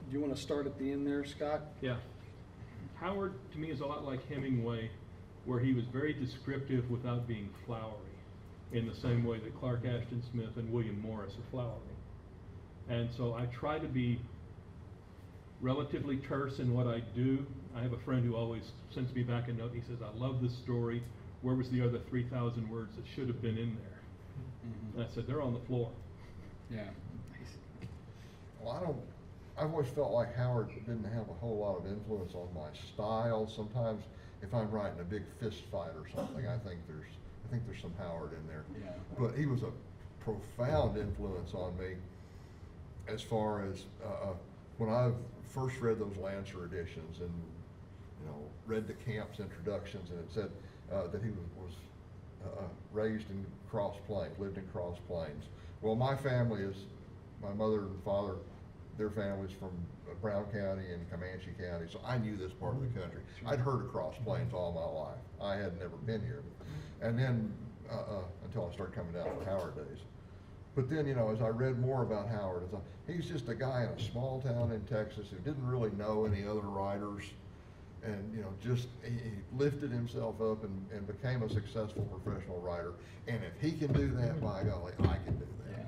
A: Do you want to start at the end there, Scott?
F: Yeah. Howard, to me, is a lot like Hemingway, where he was very descriptive without being flowery, in the same way that Clark Ashton Smith and William Morris are flowery. And so I try to be relatively terse in what I do. I have a friend who always sends me back a note. He says, I love this story. Where was the other 3,000 words that should have been in there? Mm-hmm. And I said, they're on the floor.
A: Yeah.
B: Well, I've always felt like Howard didn't have a whole lot of influence on my style. Sometimes if I'm writing a big fist fight or something, I think there's some Howard in there.
A: Yeah.
B: But he was a profound influence on me as far as when I first read those Lancer editions and read the Camp's introductions, and it said that he was raised in Cross Plains, lived in Cross Plains. Well, my mother and father, their family's from Brown County and Comanche County, so I knew this part of the country. I'd heard of Cross Plains all my life. I had never been here. And then, until I started coming down for Howard days. But then, as I read more about Howard, he's just a guy in a small town in Texas who didn't really know any other writers, and he lifted himself up and became a successful professional writer. And if he can do that, by golly, I can do that.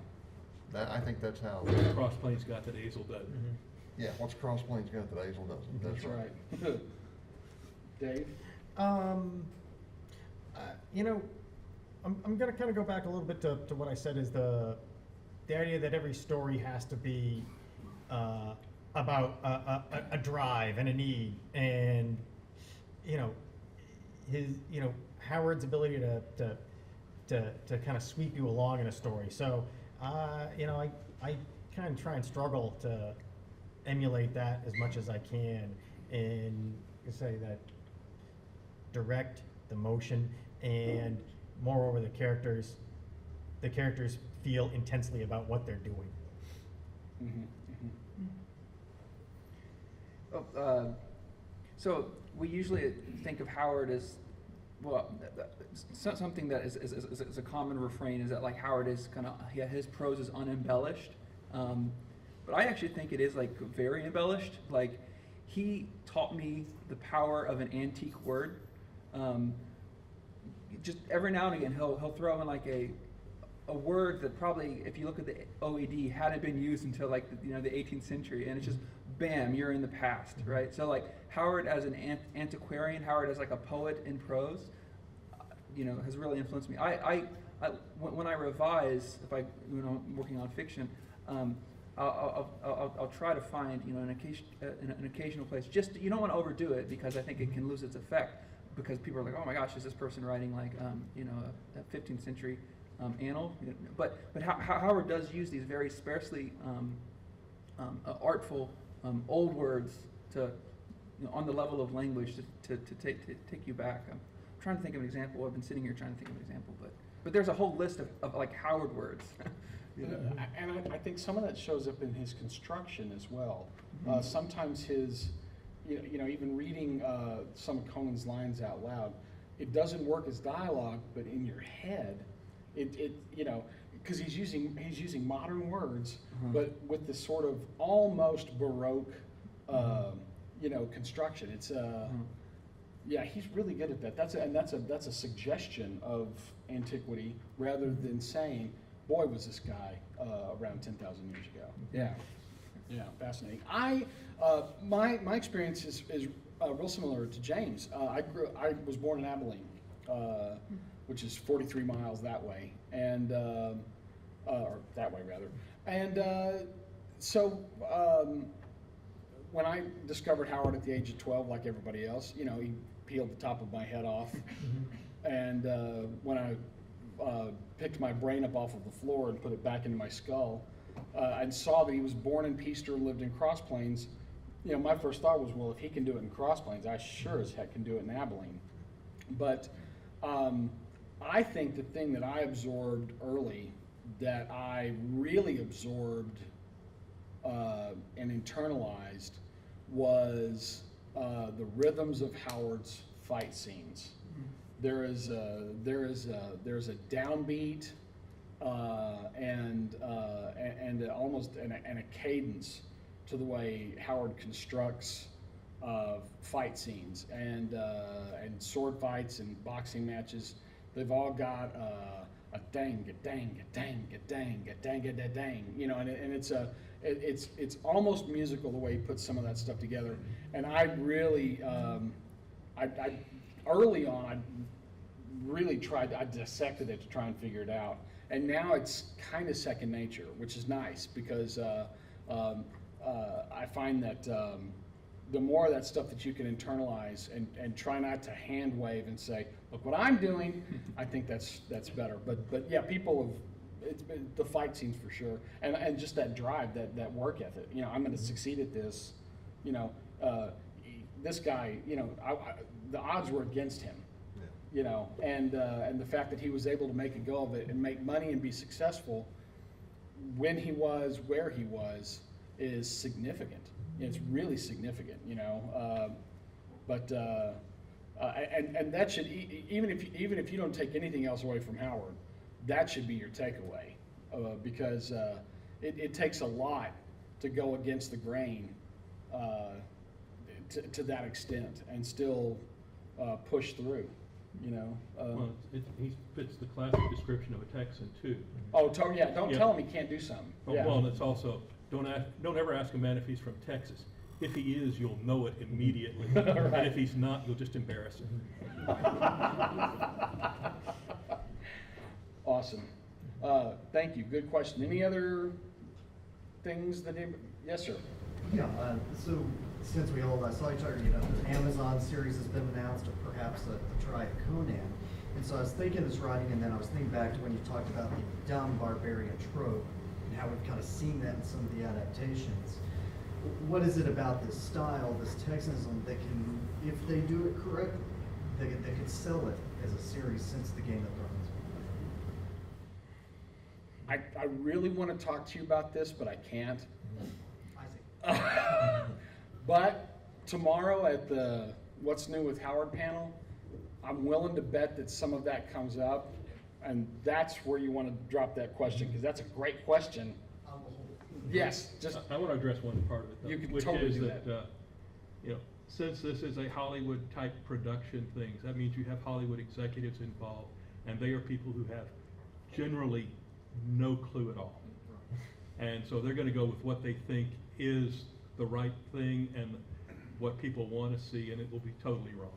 B: Yeah. I think that's how.
F: Cross Plains got that Hazel doesn't.
B: Mm-hmm. Yeah, what's Cross Plains got that Hazel doesn't?
A: That's right. Dave?
E: I'm going to kind of go back a little bit to what I said is the idea that every story has to be about a drive and a need, and Howard's ability to kind of sweep you along in a story. So I kind of try and struggle to emulate that as much as I can, and say that direct the motion, and moreover the characters feel intensely about what they're doing.
A: Mm-hmm.
D: Mm-hmm. So we usually think of Howard as, well, something that is a common refrain is that like Howard is kind of, his prose is unembellished, but I actually think it is like very embellished. Like he taught me the power of an antique word. just every now and again he'll throw in like a word that probably, if you look at the OED, hadn't been used until like the 18th century, and it's just bam, you're in the past, right? So like Howard as an antiquarian, Howard as like a poet in prose, has really influenced me. When I revise, if I'm working on fiction, I'll try to find an occasional place. Just you don't want to overdo it because I think it can lose its effect. Because people are like, oh my gosh, is this person writing like a 15th century annal? But Howard does use these very sparsely artful old words to on the level of language to take you back. I'm trying to think of an example. I've been sitting here trying to think of an example, but there's a whole list of like Howard words.
A: And I think some of that shows up in his construction as well. Sometimes his, even reading some of Conan's lines out loud, it doesn't work as dialogue, but in your head, because he's using modern words, but with this sort of almost Baroque, construction. It's yeah, he's really good at that. That's a suggestion of antiquity rather than saying, boy, was this guy around 10,000 years ago. Yeah, fascinating. My experience is real similar to James. I was born in Abilene, which is 43 miles that way, and or that way rather. And so when I discovered Howard at the age of 12, like everybody else, he peeled the top of my head off, and when I picked my brain up off of the floor and put it back into my skull, and saw that he was born in Peaster, lived in Cross Plains, my first thought was, well, if he can do it in Cross Plains, I sure as heck can do it in Abilene. But I think the thing that I absorbed early, that I really absorbed and internalized, was the rhythms of Howard's fight scenes. There's a downbeat and almost a cadence to the way Howard constructs fight scenes and sword fights and boxing matches. They've all got a dang, a dang, a dang, a dang, a dang, a dang, and it's almost musical the way he puts some of that stuff together. And I really, I early on, I really I dissected it to try and figure it out. And now it's kind of second nature, which is nice because I find that the more of that stuff that you can internalize and try not to hand wave and say, look what I'm doing, I think that's better. But yeah, people have, it's been the fight scenes for sure, and just that drive, that work ethic. I'm going to succeed at this. This guy, the odds were against him. And the fact that he was able to make a go of it and make money and be successful when he was where he was is significant. It's really significant, but and that should, even if you don't take anything else away from Howard, that should be your takeaway, because it takes a lot to go against the grain to that extent and still push through.
F: Well, he fits the classic description of a Texan too.
A: Oh, yeah. Don't tell him he can't do something.
F: Oh,
A: Yeah.
F: well, and it's also don't ever ask a man if he's from Texas. If he is, you'll know it immediately.
A: Right.
F: And if he's not, you'll just embarrass him.
A: Awesome. Thank you. Good question. Any other things that? Yes, sir.
G: Yeah, so since we all saw each other, the Amazon series has been announced, or perhaps a try at Conan. And so I was thinking this writing, and then I was thinking back to when you talked about the dumb barbarian trope and how we've kind of seen that in some of the adaptations. What is it about this style, this Texanism, that can, if they do it correctly, they could sell it as a series since the Game of Thrones?
A: I really want to talk to you about this, but I can't.
G: I see.
A: But tomorrow at the What's New with Howard panel, I'm willing to bet that some of that comes up, and that's where you want to drop that question, because that's a great question. Yes, just
F: I want to address one part of it, though,
A: You can
F: which
A: totally
F: is
A: do
F: that since this is a Hollywood type production thing, that means you have Hollywood executives involved, and they are people who have generally no clue at all. And so they're gonna go with what they think is the right thing and what people wanna see, and it will be totally wrong.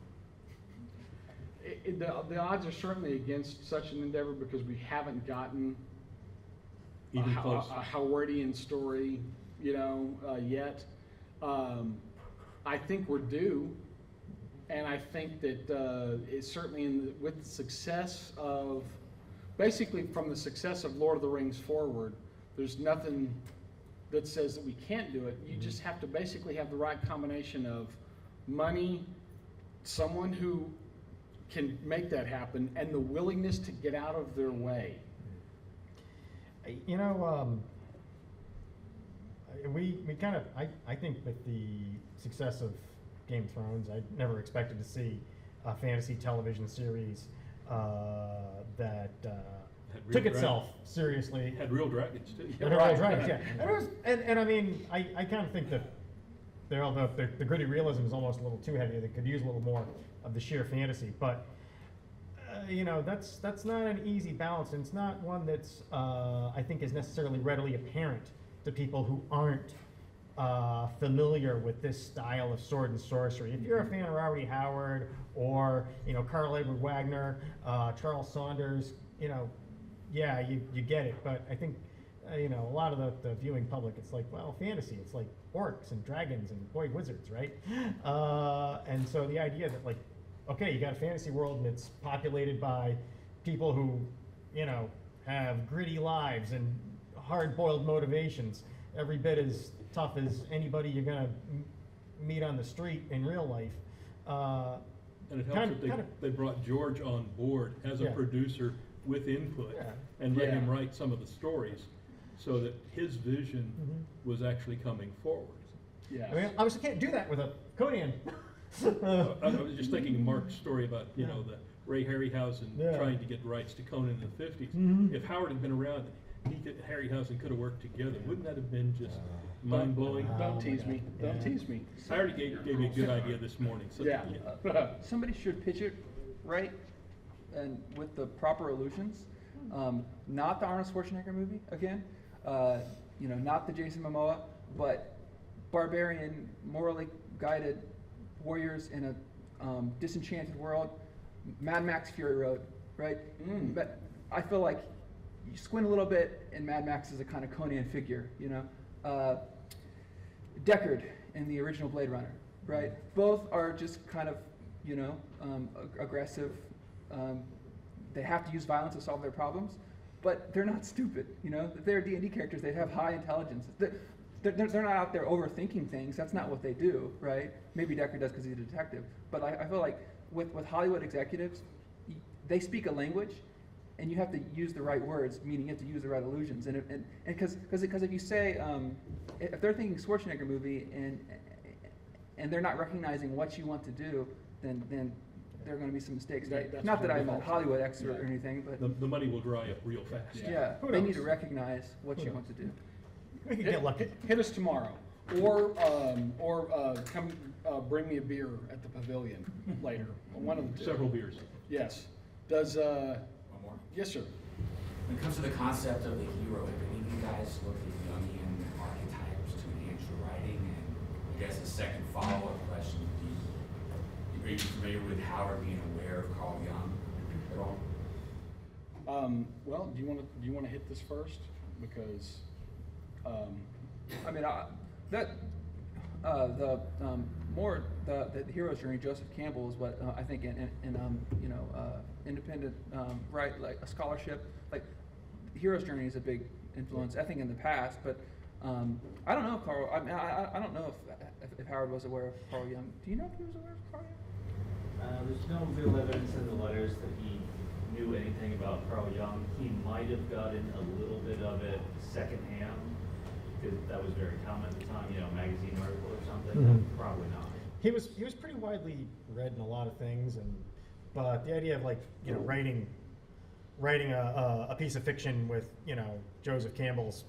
A: The odds are certainly against such an endeavor because we haven't gotten
F: Even
A: a
F: close.
A: Howardian story, yet. I think we're due, and I think that it's certainly with the success of, basically from the success of Lord of the Rings forward, there's nothing that says that we can't do it. You just have to basically have the right combination of money, someone who can make that happen, and the willingness to get out of their way.
E: We kind of, I think with the success of Game of Thrones, I never expected to see a fantasy television series that
F: Had
E: took
F: real
E: itself seriously.
F: Had real dragons too.
E: And it was, right, yeah. And, it was, and I mean, I kind of think that the gritty realism is almost a little too heavy. They could use a little more of the sheer fantasy, but that's not an easy balance, and it's not one that's I think is necessarily readily apparent to people who aren't familiar with this style of sword and sorcery. If you're a fan of Robert E. Howard or Karl Edward Wagner, Charles Saunders, yeah, you get it. But I think a lot of the viewing public, it's like, well, fantasy, it's like orcs and dragons and boy wizards, right? And so the idea that, like, okay, you got a fantasy world and it's populated by people who have gritty lives and hard-boiled motivations, every bit as tough as anybody you're gonna meet on the street in real life.
F: And it helps that they brought George on board as a
E: Yeah.
F: producer with input
E: Yeah.
F: and let him
A: Yeah.
F: write some of the stories so that his vision was actually coming forward.
A: Yeah.
E: I mean, obviously can't do that with a Conan.
F: I was just thinking of Mark's story about, the Ray Harryhausen
E: Yeah.
F: trying to get rights to Conan in the 50s.
E: Mhm.
F: If Howard had been around, Harryhausen could have worked together. Wouldn't that have been just mind-blowing?
A: Don't tease me. Don't
E: Yeah.
A: tease me.
F: I already gave you a good idea this morning. So
A: Yeah.
D: Somebody should pitch it right and with the proper illusions. Not the Arnold Schwarzenegger movie again, not the Jason Momoa, but barbarian, morally guided warriors in a disenchanted world. Mad Max Fury Road, right? But I feel like you squint a little bit, and Mad Max is a kind of Conan figure, Deckard in the original Blade Runner, right? Both are just kind of, aggressive. They have to use violence to solve their problems, but they're not stupid, If they're D&D characters, they have high intelligence. They're not out there overthinking things. That's not what they do, right? Maybe Deckard does because he's a detective. But I feel like with Hollywood executives, they speak a language, and you have to use the right words, meaning you have to use the right illusions. And because if you say, if they're thinking Schwarzenegger movie and they're not recognizing what you want to do, then there are going to be some mistakes.
A: That's
D: Not that
A: what
D: I'm a
A: we
D: Hollywood expert
A: Yeah.
D: or anything, but
F: the money will dry up real fast.
D: yeah,
E: Who
D: they
E: knows?
D: need to recognize what
E: Who
D: you
E: knows?
D: want to do.
E: We could get lucky.
A: Hit us tomorrow, or come bring me a beer at the pavilion later. One of the two.
F: Several beers.
A: Yes. Does
H: One more.
A: yes, sir.
H: When it comes to the concept of the hero, have any of you guys looked at Jungian archetypes to enhance your writing? And I guess the second follow-up question, are you familiar with Howard being aware of Carl Jung at all?
A: Well, do you want to hit this first? Because
D: I mean, the hero's journey. Joseph Campbell is what I think in independent right, like a scholarship, like hero's journey is a big influence. I think in the past, but I don't know if Carl. I mean, I don't know if Howard was aware of Carl Jung. Do you know if he was aware of Carl Jung?
I: There's no real evidence in the letters that he knew anything about Carl Jung. He might have gotten a little bit of it secondhand, because that was very common at the time, magazine article or something.
E: Mhm.
I: Probably not.
E: He was pretty widely read in a lot of things, but the idea of writing a piece of fiction with Joseph Campbell's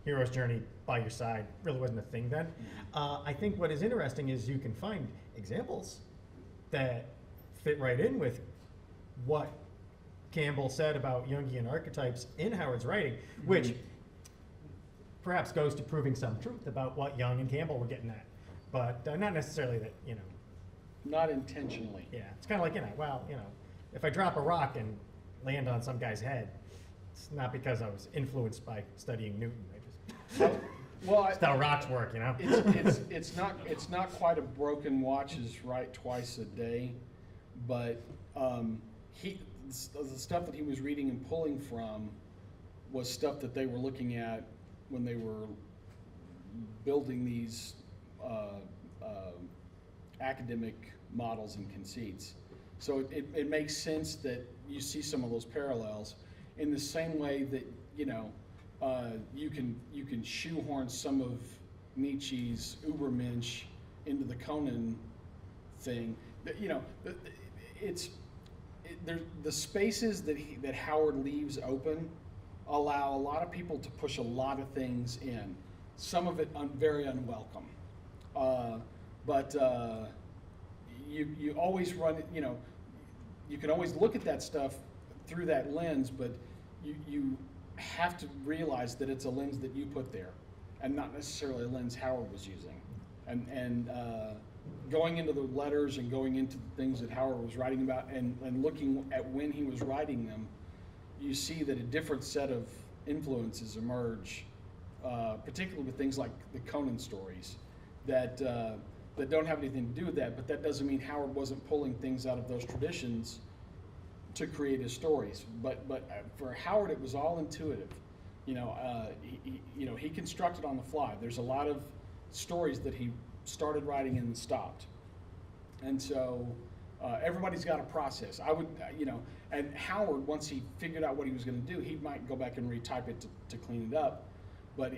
E: hero's journey by your side really wasn't a thing then. I think what is interesting is you can find examples that fit right in with what Campbell said about Jungian archetypes in Howard's writing, which perhaps goes to proving some truth about what Jung and Campbell were getting at, but not necessarily that,
A: Not intentionally.
E: yeah, it's kind of like, if I drop a rock and land on some guy's head, it's not because I was influenced by studying Newton.
A: Well,
E: That's how rocks work,
A: it's not quite a broken watch is right twice a day, but the stuff that he was reading and pulling from was stuff that they were looking at when they were building these academic models and conceits. So it makes sense that you see some of those parallels in the same way that you can shoehorn some of Nietzsche's Übermensch into the Conan thing. The spaces that Howard leaves open allow a lot of people to push a lot of things in. Some of it very unwelcome, but you always run. You can always look at that stuff through that lens, but you have to realize that it's a lens that you put there, and not necessarily a lens Howard was using. And going into the letters and going into the things that Howard was writing about, and looking at when he was writing them, you see that a different set of influences emerge, particularly with things like the Conan stories that don't have anything to do with that. But that doesn't mean Howard wasn't pulling things out of those traditions to create his stories. But for Howard, it was all intuitive. He constructed on the fly. There's a lot of stories that he started writing and stopped, and so everybody's got a process. And Howard, once he figured out what he was going to do, he might go back and retype it to clean it up. But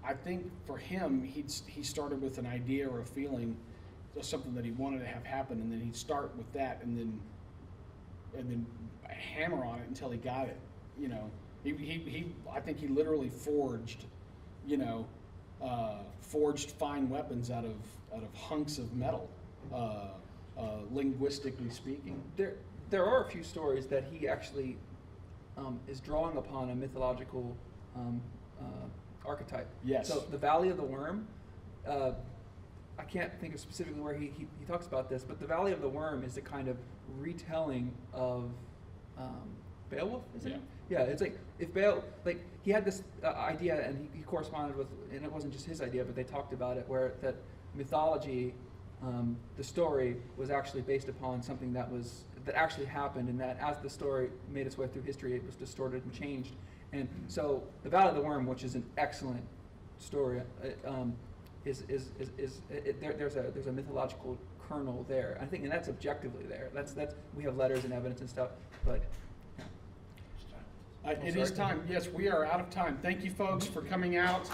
A: I think for him, he started with an idea or a feeling, of something that he wanted to have happen, and then he'd start with that, and then hammer on it until he got it. I think he literally forged fine weapons out of hunks of metal, linguistically speaking.
D: There are a few stories that he actually is drawing upon a mythological archetype.
A: Yes.
D: So the Valley of the Worm, I can't think of specifically where he talks about this, but the Valley of the Worm is a kind of retelling of Beowulf, isn't it? Yeah, it's like if he had this idea, and he corresponded with, and it wasn't just his idea, but they talked about it, where that mythology, the story was actually based upon something that actually happened, and that as the story made its way through history, it was distorted and changed. And so the Valley of the Worm, which is an excellent story, there's a mythological kernel there. I think, and that's objectively there. That's we have letters and evidence and stuff, but.
A: It is time. Yes, we are out of time. Thank you, folks, for coming out.